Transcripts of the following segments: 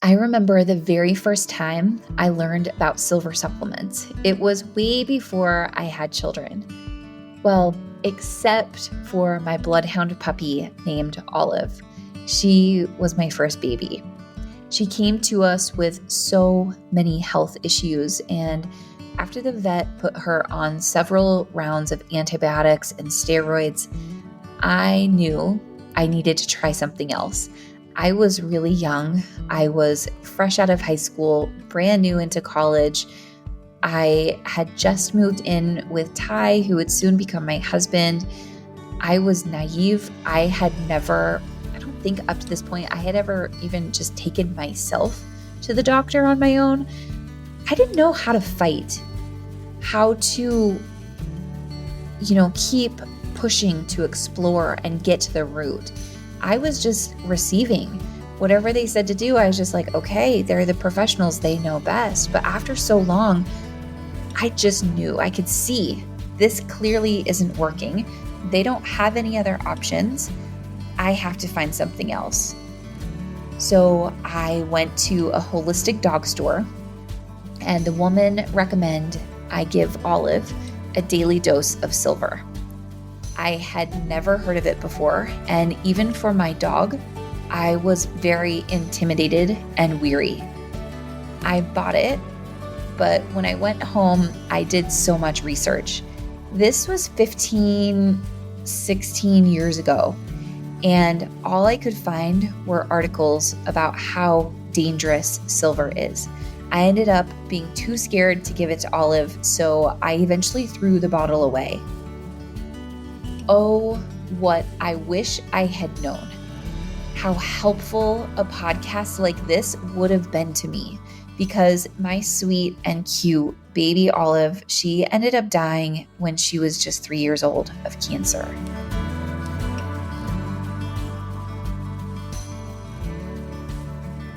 I remember the very first time I learned about silver supplements. It was way before I had children. Well, except for my bloodhound puppy named Olive. She was my first baby. She came to us with so many health issues, and after the vet put her on several rounds of antibiotics and steroids, I knew I needed to try something else. I was really young. I was fresh out of high school, brand new into college. I had just moved in with Ty, who would soon become my husband. I was naive. I don't think up to this point, I had ever even just taken myself to the doctor on my own. I didn't know how to fight, how to, keep pushing to explore and get to the root. I was just receiving whatever they said to do. I was just like, okay, they're the professionals, they know best. But after so long, I just knew, I could see this clearly isn't working. They don't have any other options. I have to find something else. So I went to a holistic dog store, and the woman recommended I give Olive a daily dose of silver. I had never heard of it before, and even for my dog, I was very intimidated and weary. I bought it, but when I went home, I did so much research. This was 15, 16 years ago, and all I could find were articles about how dangerous silver is. I ended up being too scared to give it to Olive, so I eventually threw the bottle away. Oh, what I wish I had known. How helpful a podcast like this would have been to me, because my sweet and cute baby Olive, she ended up dying when she was just 3 years old of cancer.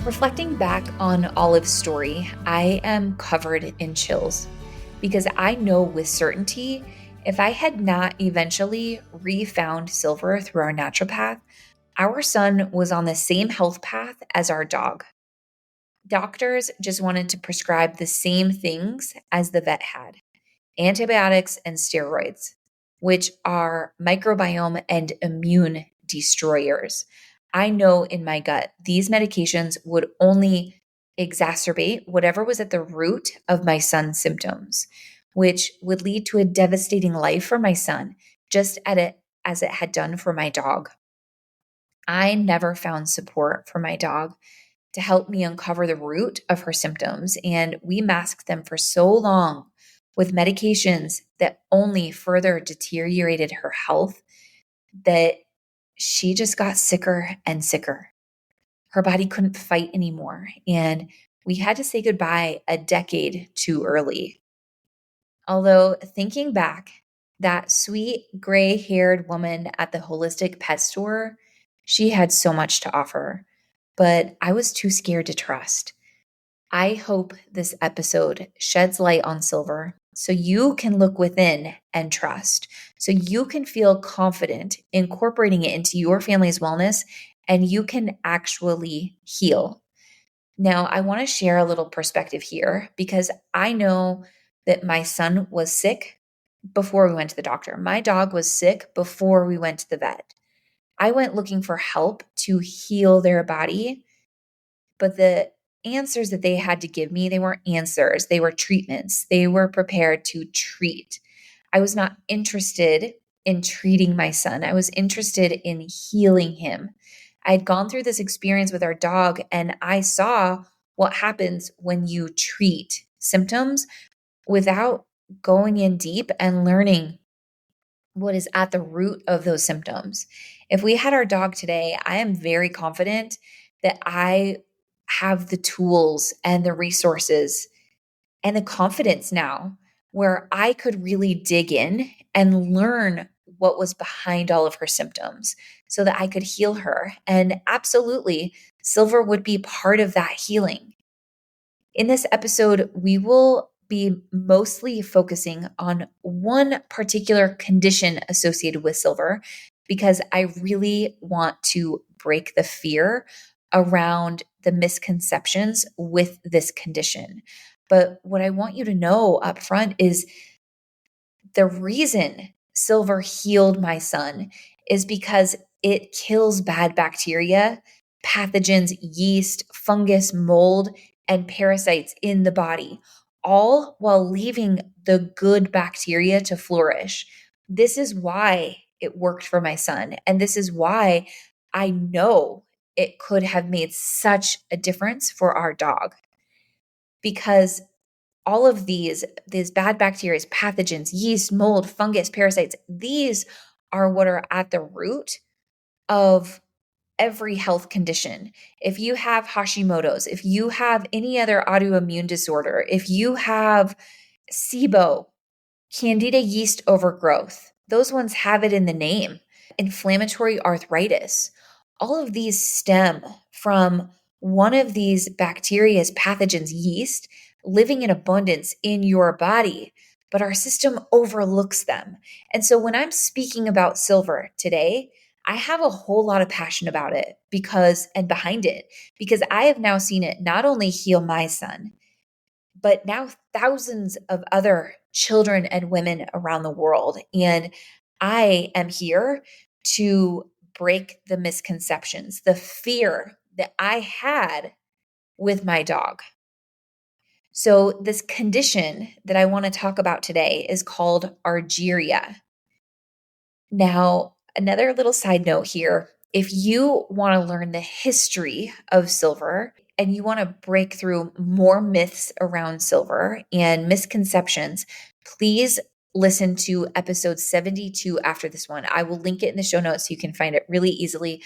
Reflecting back on Olive's story, I am covered in chills because I know with certainty if I had not eventually refound silver through our naturopath, our son was on the same health path as our dog. Doctors just wanted to prescribe the same things as the vet had: antibiotics and steroids, which are microbiome and immune destroyers. I know in my gut, these medications would only exacerbate whatever was at the root of my son's symptoms, which would lead to a devastating life for my son, just as it had done for my dog. I never found support for my dog to help me uncover the root of her symptoms, and we masked them for so long with medications that only further deteriorated her health that she just got sicker and sicker. Her body couldn't fight anymore, and we had to say goodbye a decade too early. Although thinking back, that sweet gray-haired woman at the holistic pet store, she had so much to offer, but I was too scared to trust. I hope this episode sheds light on silver so you can look within and trust, so you can feel confident incorporating it into your family's wellness and you can actually heal. Now, I want to share a little perspective here because I know that my son was sick before we went to the doctor. My dog was sick before we went to the vet. I went looking for help to heal their body, but the answers that they had to give me, they weren't answers, they were treatments. They were prepared to treat. I was not interested in treating my son. I was interested in healing him. I had gone through this experience with our dog, and I saw what happens when you treat symptoms without going in deep and learning what is at the root of those symptoms. If we had our dog today, I am very confident that I have the tools and the resources and the confidence now where I could really dig in and learn what was behind all of her symptoms so that I could heal her. And absolutely, silver would be part of that healing. In this episode, we will be mostly focusing on one particular condition associated with silver because I really want to break the fear around the misconceptions with this condition. But what I want you to know up front is the reason silver healed my son is because it kills bad bacteria, pathogens, yeast, fungus, mold, and parasites in the body, all while leaving the good bacteria to flourish. This is why it worked for my son. And this is why I know it could have made such a difference for our dog, because all of these bad bacteria, pathogens, yeast, mold, fungus, parasites, these are what are at the root of every health condition. If you have Hashimoto's, if you have any other autoimmune disorder, if you have SIBO, Candida yeast overgrowth, those ones have it in the name. Inflammatory arthritis. All of these stem from one of these bacteria's pathogens, yeast, living in abundance in your body, but our system overlooks them. And so when I'm speaking about silver today, I have a whole lot of passion about it and behind it, because I have now seen it not only heal my son, but now thousands of other children and women around the world. And I am here to break the misconceptions, the fear that I had with my dog. So, this condition that I want to talk about today is called Argyria. Now, another little side note here, if you want to learn the history of silver and you want to break through more myths around silver and misconceptions, please listen to episode 72 after this one. I will link it in the show notes so you can find it really easily.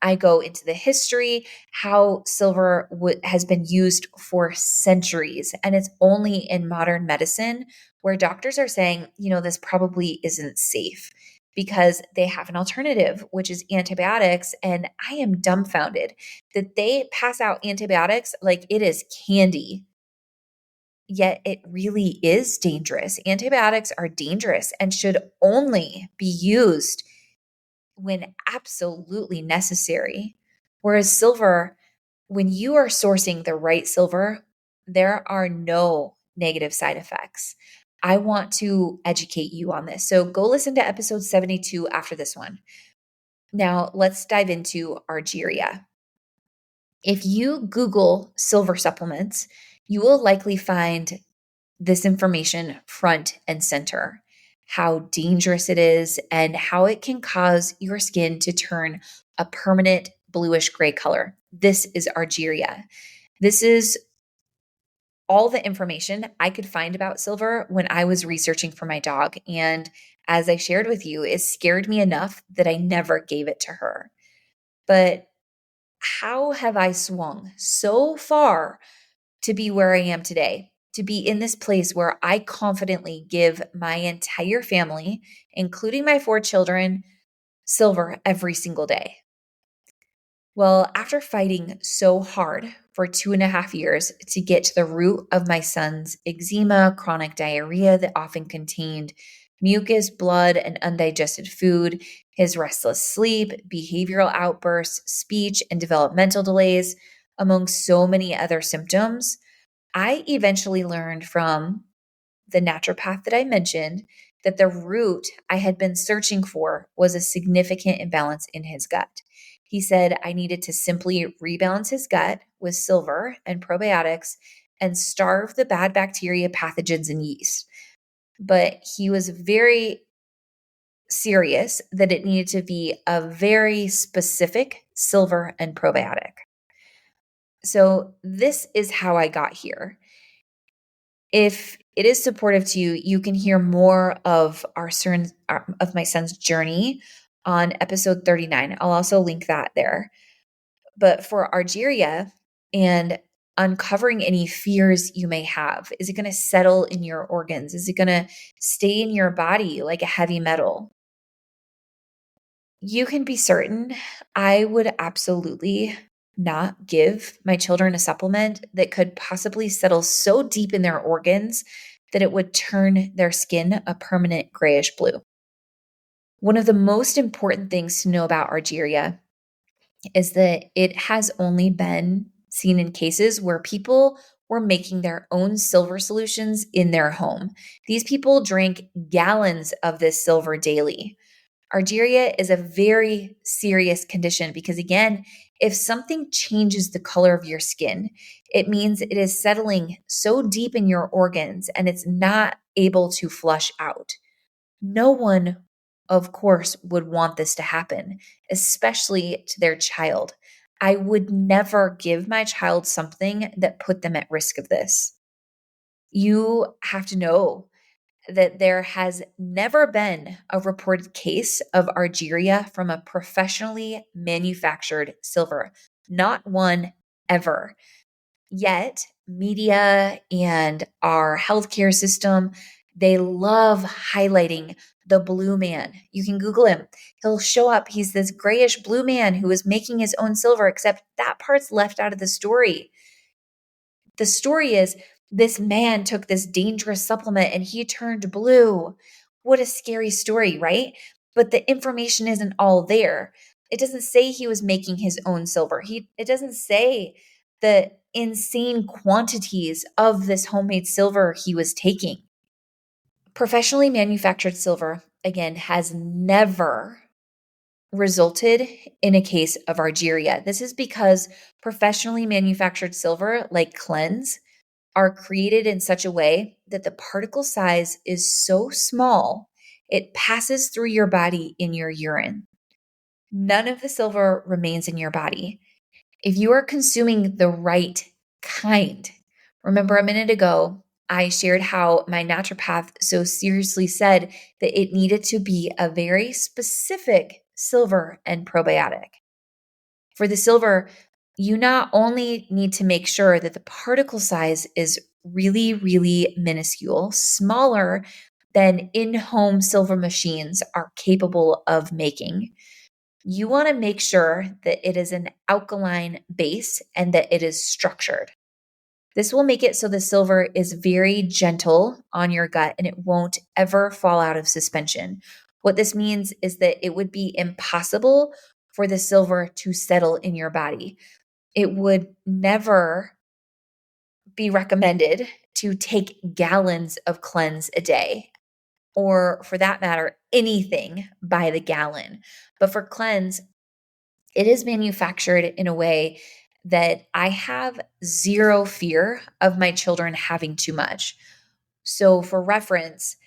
I go into the history, how silver has been used for centuries. And it's only in modern medicine where doctors are saying, this probably isn't safe because they have an alternative, which is antibiotics. And I am dumbfounded that they pass out antibiotics like it is candy. Yet it really is dangerous. Antibiotics are dangerous and should only be used when absolutely necessary. Whereas silver, when you are sourcing the right silver, there are no negative side effects. I want to educate you on this. So go listen to episode 72 after this one. Now let's dive into Argyria. If you Google silver supplements, you will likely find this information front and center, how dangerous it is and how it can cause your skin to turn a permanent bluish gray color. This is Argyria. This is all the information I could find about silver when I was researching for my dog. And as I shared with you, it scared me enough that I never gave it to her. But how have I swung so far to be where I am today, to be in this place where I confidently give my entire family, including my 4 children, silver every single day? Well, after fighting so hard for 2.5 years to get to the root of my son's eczema, chronic diarrhea that often contained mucus, blood, and undigested food, his restless sleep, behavioral outbursts, speech, and developmental delays, among so many other symptoms, I eventually learned from the naturopath that I mentioned that the root I had been searching for was a significant imbalance in his gut. He said I needed to simply rebalance his gut with silver and probiotics and starve the bad bacteria, pathogens, and yeast. But he was very serious that it needed to be a very specific silver and probiotic. So this is how I got here. If it is supportive to you, you can hear more of of my son's journey on episode 39. I'll also link that there. But for Argyria and uncovering any fears you may have, is it going to settle in your organs? Is it going to stay in your body like a heavy metal? You can be certain I would absolutely not give my children a supplement that could possibly settle so deep in their organs that it would turn their skin a permanent grayish blue. One of the most important things to know about Argyria is that it has only been seen in cases where people were making their own silver solutions in their home. These people drank gallons of this silver daily. Argyria is a very serious condition because, again, if something changes the color of your skin, it means it is settling so deep in your organs and it's not able to flush out. No one, of course, would want this to happen, especially to their child. I would never give my child something that put them at risk of this. You have to know that there has never been a reported case of Argyria from a professionally manufactured silver. Not one ever. Yet, media and our healthcare system, they love highlighting the blue man. You can Google him. He'll show up. He's this grayish blue man who is making his own silver, except that part's left out of the story. The story is this man took this dangerous supplement and he turned blue. What a scary story, right? But the information isn't all there. It doesn't say he was making his own silver. It doesn't say the insane quantities of this homemade silver he was taking. Professionally manufactured silver, again, has never resulted in a case of Argyria. This is because professionally manufactured silver, like Cleanse, are created in such a way that the particle size is so small, it passes through your body in your urine. None of the silver remains in your body. If you are consuming the right kind, remember a minute ago, I shared how my naturopath so seriously said that it needed to be a very specific silver and probiotic. For the silver, you not only need to make sure that the particle size is really, really minuscule, smaller than in-home silver machines are capable of making. You want to make sure that it is an alkaline base and that it is structured. This will make it so the silver is very gentle on your gut and it won't ever fall out of suspension. What this means is that it would be impossible for the silver to settle in your body. It would never be recommended to take gallons of Cleanse a day, or for that matter, anything by the gallon. But for Cleanse, it is manufactured in a way that I have zero fear of my children having too much. So for reference,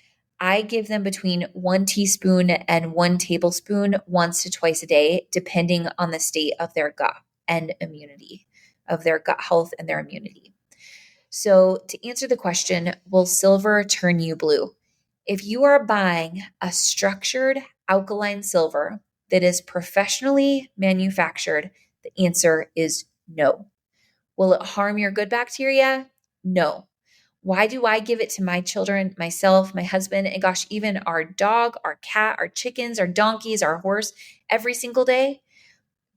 I give them between 1 teaspoon and 1 tablespoon once to twice a day, depending on the state of their gut and immunity, of their gut health and their immunity. So to answer the question, will silver turn you blue? If you are buying a structured alkaline silver that is professionally manufactured, the answer is no. Will it harm your good bacteria? No. Why do I give it to my children, myself, my husband, and gosh, even our dog, our cat, our chickens, our donkeys, our horse every single day?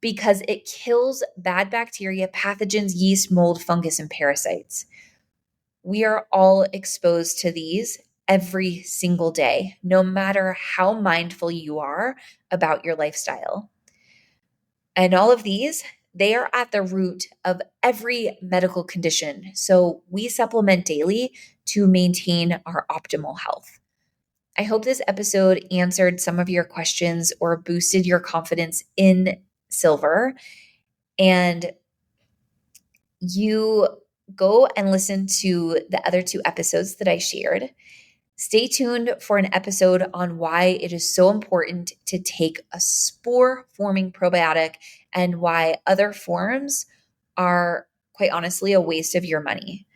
Because it kills bad bacteria, pathogens, yeast, mold, fungus, and parasites. We are all exposed to these every single day, no matter how mindful you are about your lifestyle. And all of these, they are at the root of every medical condition. So we supplement daily to maintain our optimal health. I hope this episode answered some of your questions or boosted your confidence in silver. And you go and listen to the other 2 episodes that I shared. Stay tuned for an episode on why it is so important to take a spore-forming probiotic and why other forms are, quite honestly, a waste of your money.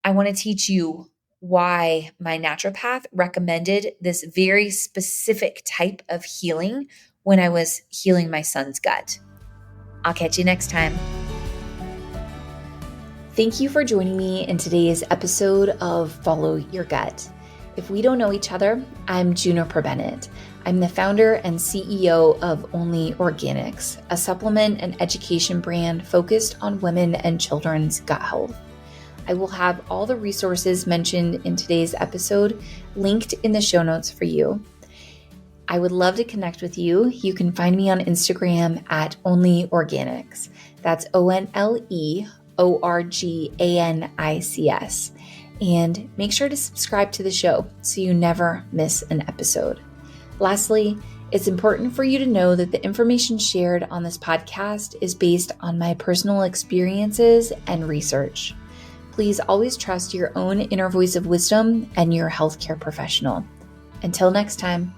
I want to teach you why my naturopath recommended this very specific type of healing when I was healing my son's gut. I'll catch you next time. Thank you for joining me in today's episode of Follow Your Gut. If we don't know each other, I'm Juniper Bennett. I'm the founder and CEO of Only Organics, a supplement and education brand focused on women and children's gut health. I will have all the resources mentioned in today's episode linked in the show notes for you. I would love to connect with you. You can find me on Instagram at Only Organics. That's ONLEORGANICS. ORGANICS. And make sure to subscribe to the show so you never miss an episode. Lastly, it's important for you to know that the information shared on this podcast is based on my personal experiences and research. Please always trust your own inner voice of wisdom and your healthcare professional. Until next time.